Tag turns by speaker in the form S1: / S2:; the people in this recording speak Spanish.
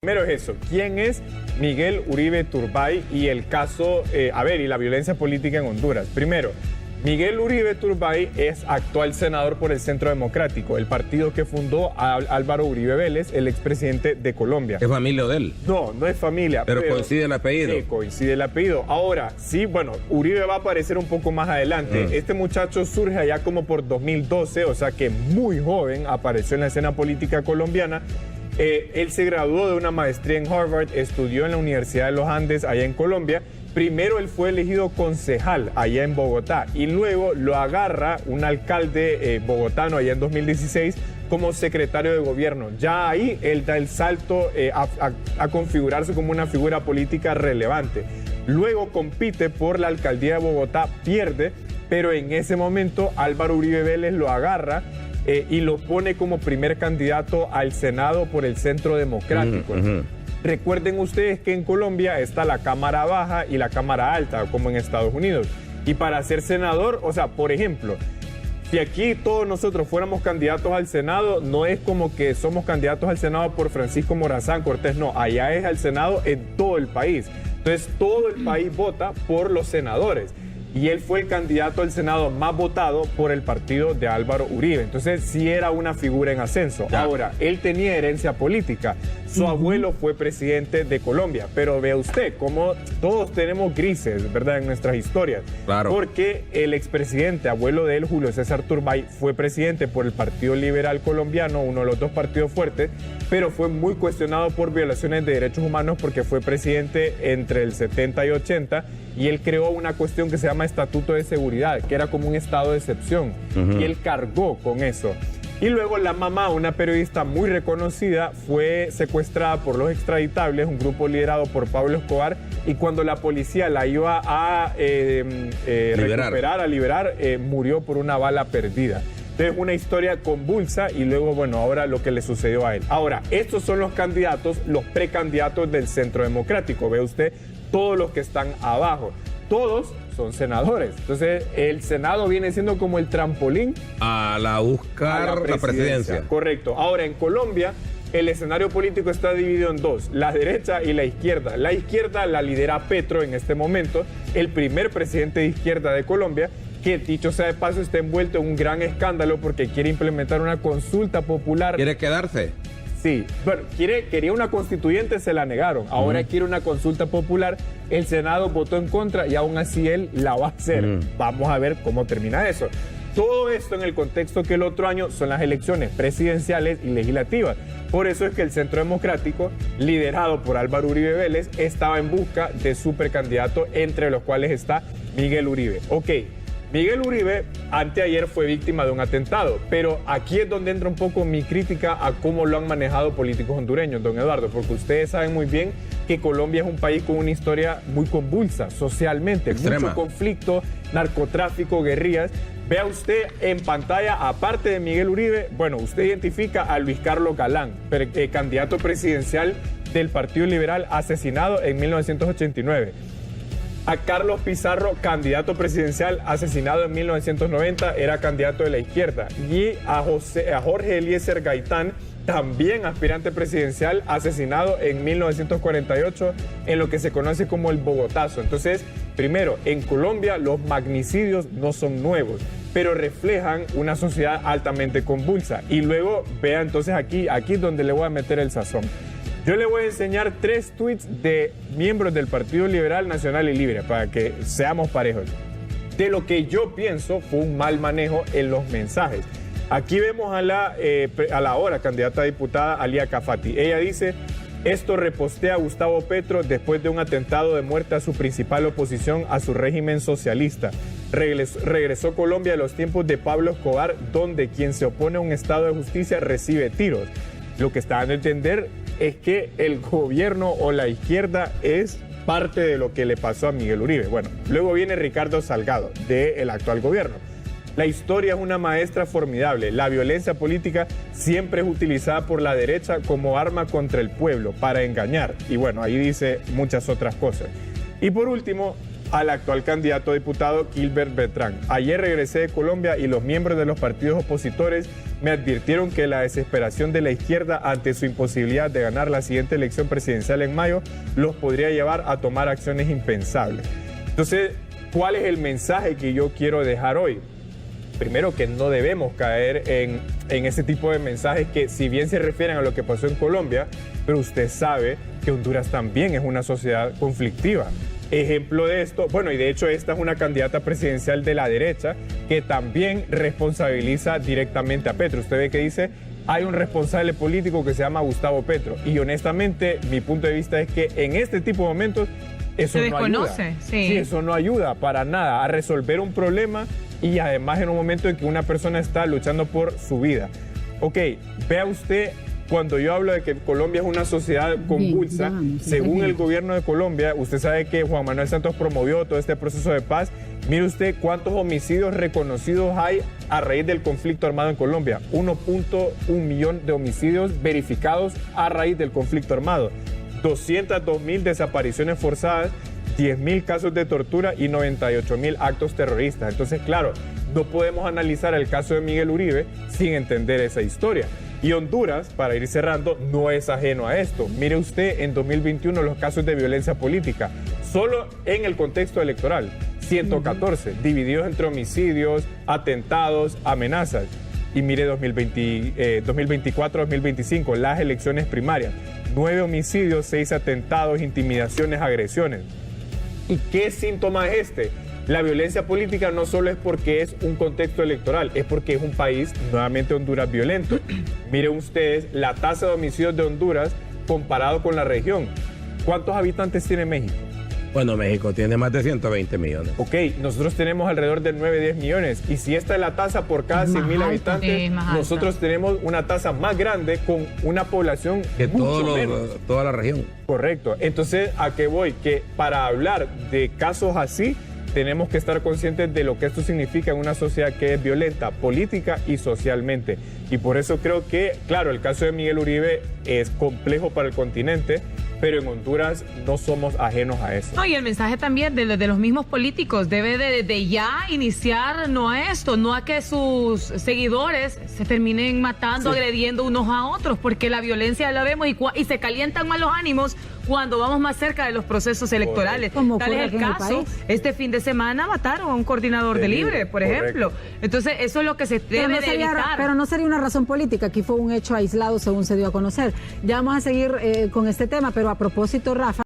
S1: Primero es eso, ¿quién es Miguel Uribe Turbay y el caso, y la violencia política en Honduras? Primero, Miguel Uribe Turbay es actual senador por el Centro Democrático, el partido que fundó a Álvaro Uribe Vélez, el expresidente de Colombia.
S2: ¿Es familia de él?
S1: No, no es familia.
S2: Pero coincide el apellido.
S1: Sí, coincide el apellido. Ahora, sí, bueno, Uribe va a aparecer un poco más adelante. Este muchacho surge allá como por 2012, o sea que muy joven apareció en la escena política colombiana. Él se graduó de una maestría en Harvard, estudió en la Universidad de los Andes allá en Colombia. Primero él fue elegido concejal allá en Bogotá y luego lo agarra un alcalde bogotano allá en 2016 como secretario de gobierno. Ya ahí él da el salto a configurarse como una figura política relevante. Luego compite por la alcaldía de Bogotá, pierde, pero en ese momento Álvaro Uribe Vélez lo agarra y lo pone como primer candidato al Senado por el Centro Democrático. Recuerden ustedes que en Colombia está la Cámara Baja y la Cámara Alta, como en Estados Unidos. Y para ser senador, o sea, por ejemplo, si aquí todos nosotros fuéramos candidatos al Senado, no es como que somos candidatos al Senado por Francisco Morazán Cortés, no, allá es al Senado en todo el país. Entonces todo el país vota por los senadores. Y él fue el candidato al Senado más votado por el partido de Álvaro Uribe. Entonces sí era una figura en ascenso. Ya. Ahora, él tenía herencia política. Su abuelo fue presidente de Colombia. Pero vea usted cómo todos tenemos grises, ¿verdad?, en nuestras historias.
S2: Claro.
S1: Porque el expresidente, abuelo de él, Julio César Turbay, fue presidente por el Partido Liberal Colombiano, uno de los dos partidos fuertes, pero fue muy cuestionado por violaciones de derechos humanos porque fue presidente entre el 70 y 80 y él creó una cuestión que se llama Estatuto de Seguridad, que era como un estado de excepción, y él cargó con eso. Y luego la mamá, una periodista muy reconocida, fue secuestrada por los extraditables, un grupo liderado por Pablo Escobar, y cuando la policía la iba a liberar, murió por una bala perdida. Entonces, una historia convulsa y luego, bueno, ahora lo que le sucedió a él. Ahora, estos son los candidatos, los precandidatos del Centro Democrático. Ve usted todos los que están abajo. Todos son senadores. Entonces, el Senado viene siendo como el trampolín
S2: a buscar la presidencia.
S1: Correcto. Ahora, en Colombia, el escenario político está dividido en dos, la derecha y la izquierda. La izquierda la lidera Petro en este momento, el primer presidente de izquierda de Colombia, que dicho sea de paso está envuelto en un gran escándalo porque quiere implementar una consulta popular.
S2: ¿Quiere quedarse?
S1: Sí, bueno, quería una constituyente, se la negaron. Ahora quiere una consulta popular. El Senado votó en contra y aún así él la va a hacer. Vamos a ver cómo termina eso. Todo esto en el contexto que el otro año son las elecciones presidenciales y legislativas. Por eso es que el Centro Democrático, liderado por Álvaro Uribe Vélez, estaba en busca de su precandidato, entre los cuales está Miguel Uribe. Ok. Miguel Uribe anteayer fue víctima de un atentado, pero aquí es donde entra un poco mi crítica a cómo lo han manejado políticos hondureños, don Eduardo, porque ustedes saben muy bien que Colombia es un país con una historia muy convulsa socialmente,
S2: extrema.
S1: Mucho conflicto, narcotráfico, guerrillas. Vea usted en pantalla, aparte de Miguel Uribe, bueno, usted identifica a Luis Carlos Galán, candidato presidencial del Partido Liberal, asesinado en 1989. A Carlos Pizarro, candidato presidencial, asesinado en 1990, era candidato de la izquierda. Y a Jorge Eliezer Gaitán, también aspirante presidencial, asesinado en 1948 en lo que se conoce como el Bogotazo. Entonces, primero, en Colombia los magnicidios no son nuevos, pero reflejan una sociedad altamente convulsa. Y luego, vea entonces aquí es donde le voy a meter el sazón. Yo le voy a enseñar 3 tweets de miembros del Partido Liberal Nacional y Libre para que seamos parejos. De lo que yo pienso fue un mal manejo en los mensajes. Aquí vemos a la ahora candidata a diputada Alia Cafati. Ella dice, esto repostea a Gustavo Petro después de un atentado de muerte a su principal oposición a su régimen socialista. Regresó Colombia a los tiempos de Pablo Escobar, donde quien se opone a un estado de justicia recibe tiros. Lo que está dando a entender es que el gobierno o la izquierda es parte de lo que le pasó a Miguel Uribe. Bueno, luego viene Ricardo Salgado, del actual gobierno. La historia es una maestra formidable. La violencia política siempre es utilizada por la derecha como arma contra el pueblo, para engañar. Y bueno, ahí dice muchas otras cosas. Y por último, al actual candidato a diputado Gilbert Beltrán. Ayer regresé de Colombia y los miembros de los partidos opositores me advirtieron que la desesperación de la izquierda ante su imposibilidad de ganar la siguiente elección presidencial en mayo los podría llevar a tomar acciones impensables. Entonces, ¿cuál es el mensaje que yo quiero dejar hoy? Primero, que no debemos caer en ese tipo de mensajes que, si bien se refieren a lo que pasó en Colombia, pero usted sabe que Honduras también es una sociedad conflictiva. Ejemplo de esto, bueno, y de hecho esta es una candidata presidencial de la derecha que también responsabiliza directamente a Petro. Usted ve que dice, hay un responsable político que se llama Gustavo Petro. Y honestamente, mi punto de vista es que en este tipo de momentos eso no ayuda. Sí, eso no ayuda para nada a resolver un problema, y además en un momento en que una persona está luchando por su vida. Ok, vea usted, cuando yo hablo de que Colombia es una sociedad convulsa, según el gobierno de Colombia, usted sabe que Juan Manuel Santos promovió todo este proceso de paz. Mire usted cuántos homicidios reconocidos hay a raíz del conflicto armado en Colombia. 1.1 millón de homicidios verificados a raíz del conflicto armado. 202.000 desapariciones forzadas, 10.000 casos de tortura y 98.000 actos terroristas. Entonces, claro, no podemos analizar el caso de Miguel Uribe sin entender esa historia. Y Honduras, para ir cerrando, no es ajeno a esto. Mire usted en 2021 los casos de violencia política, solo en el contexto electoral, 114, divididos entre homicidios, atentados, amenazas. Y mire 2024-2025, las elecciones primarias, 9 homicidios, 6 atentados, intimidaciones, agresiones. ¿Y qué síntoma es este? La violencia política no solo es porque es un contexto electoral, es porque es un país, nuevamente Honduras, violento. Miren ustedes la tasa de homicidios de Honduras comparado con la región. ¿Cuántos habitantes tiene México?
S2: Bueno, México tiene más de 120 millones.
S1: Ok, nosotros tenemos alrededor de 9-10 millones. Y si esta es la tasa por cada 100.000 habitantes, nosotros tenemos una tasa más grande con una población
S2: que
S1: mucho menos.
S2: Toda la región.
S1: Correcto. Entonces, ¿a qué voy? Que para hablar de casos así, tenemos que estar conscientes de lo que esto significa en una sociedad que es violenta, política y socialmente. Y por eso creo que, claro, el caso de Miguel Uribe es complejo para el continente, pero en Honduras no somos ajenos a eso.
S3: No, y el mensaje también de los mismos políticos debe de ya iniciar no a esto, no a que sus seguidores se terminen matando, agrediendo unos a otros, porque la violencia la vemos y se calientan más los ánimos cuando vamos más cerca de los procesos electorales. Tal es el caso. Este fin de semana mataron a un coordinador de Libre, por ejemplo. Entonces, eso es lo que se debe de evitar.
S4: Pero no sería una razón política, aquí fue un hecho aislado según se dio a conocer. Ya vamos a seguir con este tema, pero a propósito, Rafa,